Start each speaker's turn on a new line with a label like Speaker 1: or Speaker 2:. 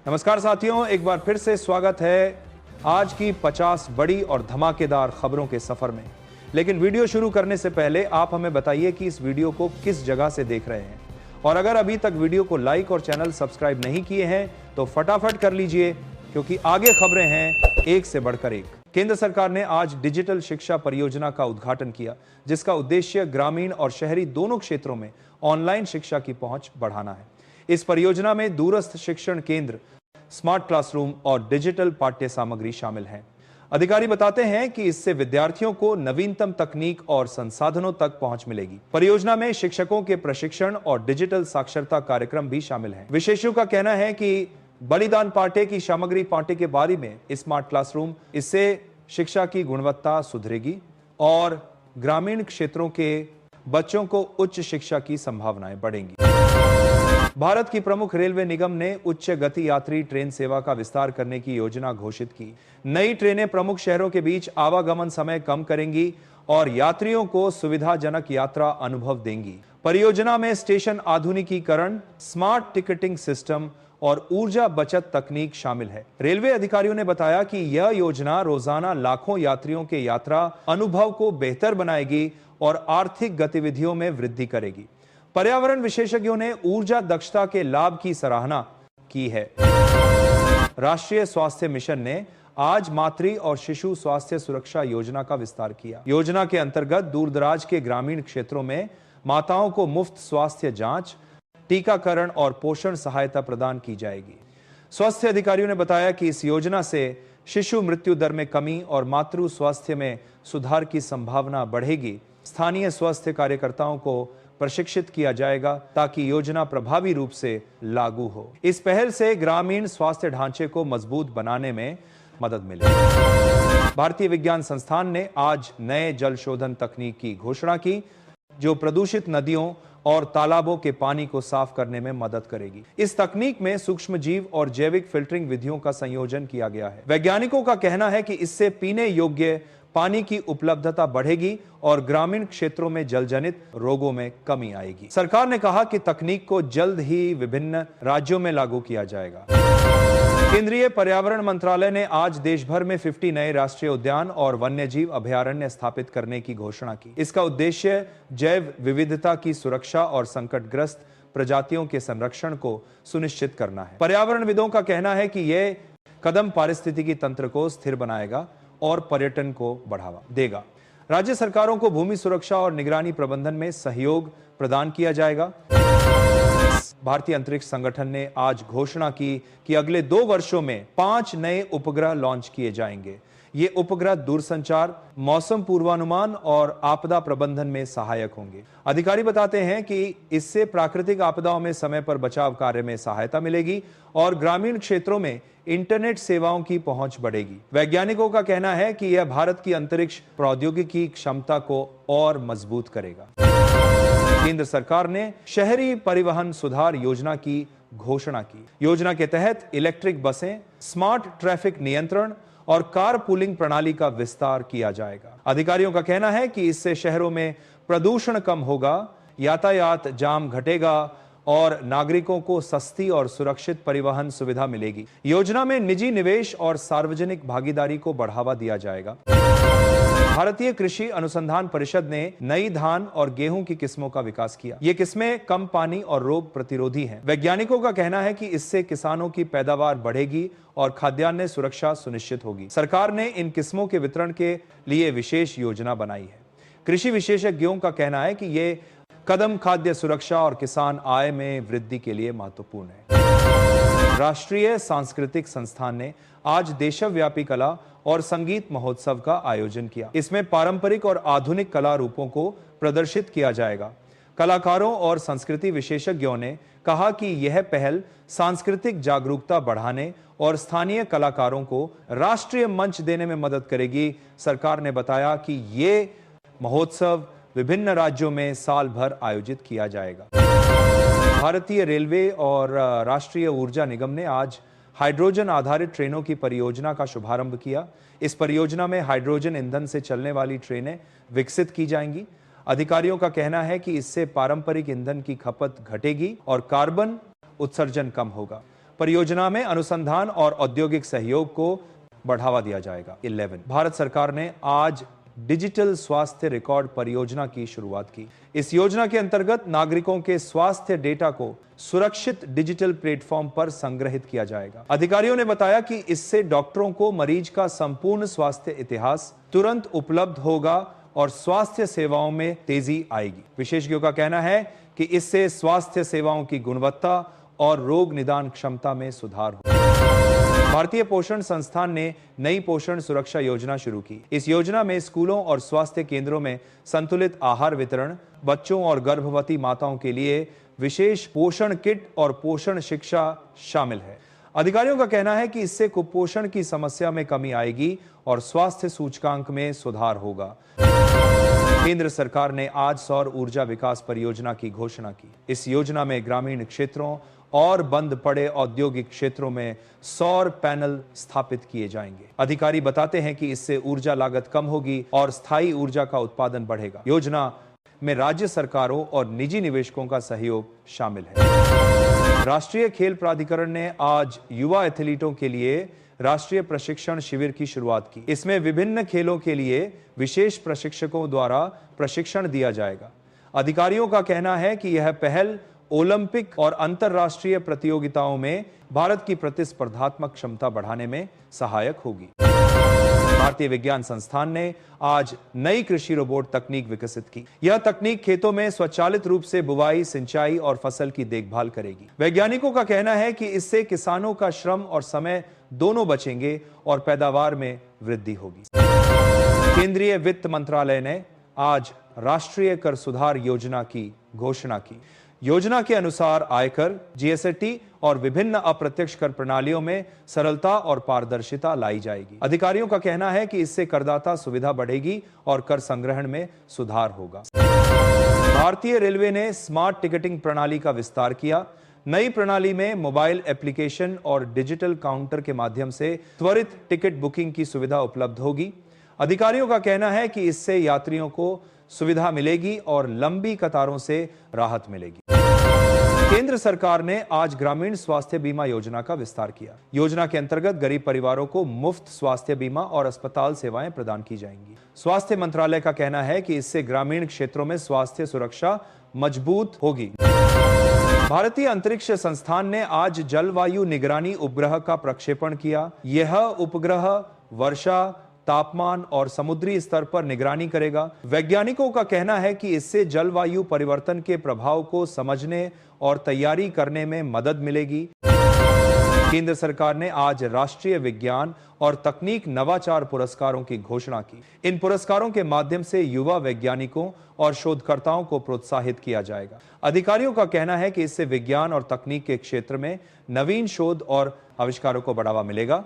Speaker 1: नमस्कार साथियों, एक बार फिर से स्वागत है आज की 50 बड़ी और धमाकेदार खबरों के सफर में। लेकिन वीडियो शुरू करने से पहले आप हमें बताइए कि इस वीडियो को किस जगह से देख रहे हैं, और अगर अभी तक वीडियो को लाइक और चैनल सब्सक्राइब नहीं किए हैं तो फटाफट कर लीजिए, क्योंकि आगे खबरें हैं एक से बढ़कर एक। केंद्र सरकार ने आज डिजिटल शिक्षा परियोजना का उद्घाटन किया, जिसका उद्देश्य ग्रामीण और शहरी दोनों क्षेत्रों में ऑनलाइन शिक्षा की पहुंच बढ़ाना है। इस परियोजना में दूरस्थ शिक्षण केंद्र, स्मार्ट क्लासरूम और डिजिटल पाठ्य सामग्री शामिल हैं। अधिकारी बताते हैं कि इससे विद्यार्थियों को नवीनतम तकनीक और संसाधनों तक पहुंच मिलेगी। परियोजना में शिक्षकों के प्रशिक्षण और डिजिटल साक्षरता कार्यक्रम भी शामिल हैं। विशेषज्ञों का कहना है कि बलिदान पाठ्य की सामग्री पाठ्य के बारे में स्मार्ट क्लासरूम, इससे शिक्षा की गुणवत्ता सुधरेगी और ग्रामीण क्षेत्रों के बच्चों को उच्च शिक्षा की संभावनाएं बढ़ेंगी। भारत की प्रमुख रेलवे निगम ने उच्च गति यात्री ट्रेन सेवा का विस्तार करने की योजना घोषित की। नई ट्रेनें प्रमुख शहरों के बीच आवागमन समय कम करेंगी और यात्रियों को सुविधाजनक यात्रा अनुभव देंगी। परियोजना में स्टेशन आधुनिकीकरण, स्मार्ट टिकटिंग सिस्टम और ऊर्जा बचत तकनीक शामिल है। रेलवे अधिकारियों ने बताया कि यह योजना रोजाना लाखों यात्रियों के यात्रा अनुभव को बेहतर बनाएगी और आर्थिक गतिविधियों में वृद्धि करेगी। पर्यावरण विशेषज्ञों ने ऊर्जा दक्षता के लाभ की सराहना की है। राष्ट्रीय स्वास्थ्य मिशन ने आज मातृ और शिशु स्वास्थ्य सुरक्षा योजना का विस्तार किया। योजना के अंतर्गत दूरदराज के ग्रामीण क्षेत्रों में माताओं को मुफ्त स्वास्थ्य जांच, टीकाकरण और पोषण सहायता प्रदान की जाएगी। स्वास्थ्य अधिकारियों ने बताया कि इस योजना से शिशु मृत्यु दर में कमी और मातृ स्वास्थ्य में सुधार की संभावना बढ़ेगी। स्थानीय स्वास्थ्य कार्यकर्ताओं को प्रशिक्षित किया जाएगा ताकि योजना प्रभावी रूप से लागू हो। इस पहल से ग्रामीण स्वास्थ्य ढांचे को मजबूत बनाने में मदद मिलेगी। भारतीय विज्ञान संस्थान ने आज नए जल शोधन तकनीक की घोषणा की, जो प्रदूषित नदियों और तालाबों के पानी को साफ करने में मदद करेगी। इस तकनीक में सूक्ष्म जीव और जैविक फिल्टरिंग विधियों का संयोजन किया गया है। वैज्ञानिकों का कहना है कि इससे पीने योग्य पानी की उपलब्धता बढ़ेगी और ग्रामीण क्षेत्रों में जलजनित रोगों में कमी आएगी। सरकार ने कहा कि तकनीक को जल्द ही विभिन्न राज्यों में लागू किया जाएगा। केंद्रीय पर्यावरण मंत्रालय ने आज देश भर में 50 नए राष्ट्रीय उद्यान और वन्यजीव अभयारण्य स्थापित करने की घोषणा की। इसका उद्देश्य जैव विविधता की सुरक्षा और संकटग्रस्त प्रजातियों के संरक्षण को सुनिश्चित करना है। पर्यावरणविदों का कहना है कि यह कदम पारिस्थितिकी तंत्र को स्थिर बनाएगा और पर्यटन को बढ़ावा देगा। राज्य सरकारों को भूमि सुरक्षा और निगरानी प्रबंधन में सहयोग प्रदान किया जाएगा। भारतीय अंतरिक्ष संगठन ने आज घोषणा की कि अगले 2 वर्षों में 5 नए उपग्रह लॉन्च किए जाएंगे। ये उपग्रह दूरसंचार, मौसम पूर्वानुमान और आपदा प्रबंधन में सहायक होंगे। अधिकारी बताते हैं कि इससे प्राकृतिक आपदाओं में समय पर बचाव कार्य में सहायता मिलेगी और ग्रामीण क्षेत्रों में इंटरनेट सेवाओं की पहुंच बढ़ेगी। वैज्ञानिकों का कहना है कि यह भारत की अंतरिक्ष प्रौद्योगिकी क्षमता को और मजबूत करेगा। केंद्र सरकार ने शहरी परिवहन सुधार योजना की घोषणा की। योजना के तहत इलेक्ट्रिक बसें, स्मार्ट ट्रैफिक नियंत्रण और कार पूलिंग प्रणाली का विस्तार किया जाएगा। अधिकारियों का कहना है कि इससे शहरों में प्रदूषण कम होगा, यातायात जाम घटेगा और नागरिकों को सस्ती और सुरक्षित परिवहन सुविधा मिलेगी। योजना में निजी निवेश और सार्वजनिक भागीदारी को बढ़ावा दिया जाएगा। भारतीय कृषि अनुसंधान परिषद ने नई धान और गेहूं की किस्मों का विकास किया। ये किस्में कम पानी और रोग प्रतिरोधी हैं। वैज्ञानिकों का कहना है कि इससे किसानों की पैदावार बढ़ेगी और खाद्यान्न सुरक्षा सुनिश्चित होगी। सरकार ने इन किस्मों के वितरण के लिए विशेष योजना बनाई है। कृषि विशेषज्ञों का कहना है कि ये कदम खाद्य सुरक्षा और किसान आय में वृद्धि के लिए महत्वपूर्ण है। राष्ट्रीय सांस्कृतिक संस्थान ने आज देशव्यापी कला और संगीत महोत्सव का आयोजन किया। इसमें पारंपरिक और आधुनिक कला रूपों को प्रदर्शित किया जाएगा। कलाकारों और संस्कृति विशेषज्ञों ने कहा कि यह पहल सांस्कृतिक जागरूकता बढ़ाने और स्थानीय कलाकारों को राष्ट्रीय मंच देने में मदद करेगी। सरकार ने बताया कि ये महोत्सव विभिन्न राज्यों में साल भर आयोजित किया जाएगा। भारतीय रेलवे और राष्ट्रीय ऊर्जा निगम ने आज हाइड्रोजन आधारित ट्रेनों की परियोजना का शुभारंभ किया। इस परियोजना में हाइड्रोजन ईंधन से चलने वाली ट्रेनें विकसित की जाएंगी। अधिकारियों का कहना है कि इससे पारंपरिक ईंधन की खपत घटेगी और कार्बन उत्सर्जन कम होगा। परियोजना में अनुसंधान और औद्योगिक सहयोग को बढ़ावा दिया जाएगा। 11 भारत सरकार ने आज डिजिटल स्वास्थ्य रिकॉर्ड परियोजना की शुरुआत की। इस योजना के अंतर्गत नागरिकों के स्वास्थ्य डेटा को सुरक्षित डिजिटल प्लेटफॉर्म पर संग्रहित किया जाएगा। अधिकारियों ने बताया कि इससे डॉक्टरों को मरीज का संपूर्ण स्वास्थ्य इतिहास तुरंत उपलब्ध होगा और स्वास्थ्य सेवाओं में तेजी आएगी। विशेषज्ञों का कहना है कि इससे स्वास्थ्य सेवाओं की गुणवत्ता और रोग निदान क्षमता में सुधार होगा। भारतीय पोषण संस्थान ने नई पोषण सुरक्षा योजना शुरू की। इस योजना में स्कूलों और स्वास्थ्य केंद्रों में संतुलित आहार वितरण, बच्चों और गर्भवती माताओं के लिए विशेष पोषण किट और पोषण शिक्षा शामिल है। अधिकारियों का कहना है कि इससे कुपोषण की समस्या में कमी आएगी और स्वास्थ्य सूचकांक में सुधार होगा। केंद्र सरकार ने आज सौर ऊर्जा विकास परियोजना की घोषणा की। इस योजना में ग्रामीण क्षेत्रों और बंद पड़े औद्योगिक क्षेत्रों में सौर पैनल स्थापित किए जाएंगे। अधिकारी बताते हैं कि इससे ऊर्जा लागत कम होगी और स्थायी ऊर्जा का उत्पादन बढ़ेगा। योजना में राज्य सरकारों और निजी निवेशकों का सहयोग शामिल है। राष्ट्रीय खेल प्राधिकरण ने आज युवा एथलीटों के लिए राष्ट्रीय प्रशिक्षण शिविर की शुरुआत की। इसमें विभिन्न खेलों के लिए विशेष प्रशिक्षकों द्वारा प्रशिक्षण दिया जाएगा। अधिकारियों का कहना है कि यह पहल ओलंपिक और अंतर्राष्ट्रीय प्रतियोगिताओं में भारत की प्रतिस्पर्धात्मक क्षमता बढ़ाने में सहायक होगी। भारतीय विज्ञान संस्थान ने आज नई कृषि रोबोट तकनीक विकसित की। यह तकनीक खेतों में स्वचालित रूप से बुवाई, सिंचाई और फसल की देखभाल करेगी। वैज्ञानिकों का कहना है कि इससे किसानों का श्रम और समय दोनों बचेंगे और पैदावार में वृद्धि होगी। केंद्रीय वित्त मंत्रालय ने आज राष्ट्रीय कर सुधार योजना की घोषणा की। योजना के अनुसार आयकर, जीएसटी और विभिन्न अप्रत्यक्ष कर प्रणालियों में सरलता और पारदर्शिता लाई जाएगी। अधिकारियों का कहना है कि इससे करदाता सुविधा बढ़ेगी और कर संग्रहण में सुधार होगा। भारतीय रेलवे ने स्मार्ट टिकटिंग प्रणाली का विस्तार किया। नई प्रणाली में मोबाइल एप्लीकेशन और डिजिटल काउंटर के माध्यम से त्वरित टिकट बुकिंग की सुविधा उपलब्ध होगी। अधिकारियों का कहना है कि इससे यात्रियों को सुविधा मिलेगी और लंबी कतारों से राहत मिलेगी। केंद्र सरकार ने आज ग्रामीण स्वास्थ्य बीमा योजना का विस्तार किया। योजना के अंतर्गत गरीब परिवारों को मुफ्त स्वास्थ्य बीमा और अस्पताल सेवाएं प्रदान की जाएंगी। स्वास्थ्य मंत्रालय का कहना है कि इससे ग्रामीण क्षेत्रों में स्वास्थ्य सुरक्षा मजबूत होगी। भारतीय अंतरिक्ष संस्थान ने आज जलवायु निगरानी उपग्रह का प्रक्षेपण किया। यह उपग्रह वर्षा, तापमान और समुद्री स्तर पर निगरानी करेगा। वैज्ञानिकों का कहना है कि इससे जलवायु परिवर्तन के प्रभाव को समझने और तैयारी करने में मदद मिलेगी। केंद्र सरकार ने आज राष्ट्रीय विज्ञान और तकनीक नवाचार पुरस्कारों की घोषणा की। इन पुरस्कारों के माध्यम से युवा वैज्ञानिकों और शोधकर्ताओं को प्रोत्साहित किया जाएगा। अधिकारियों का कहना है कि इससे विज्ञान और तकनीक के क्षेत्र में नवीन शोध और आविष्कारों को बढ़ावा मिलेगा।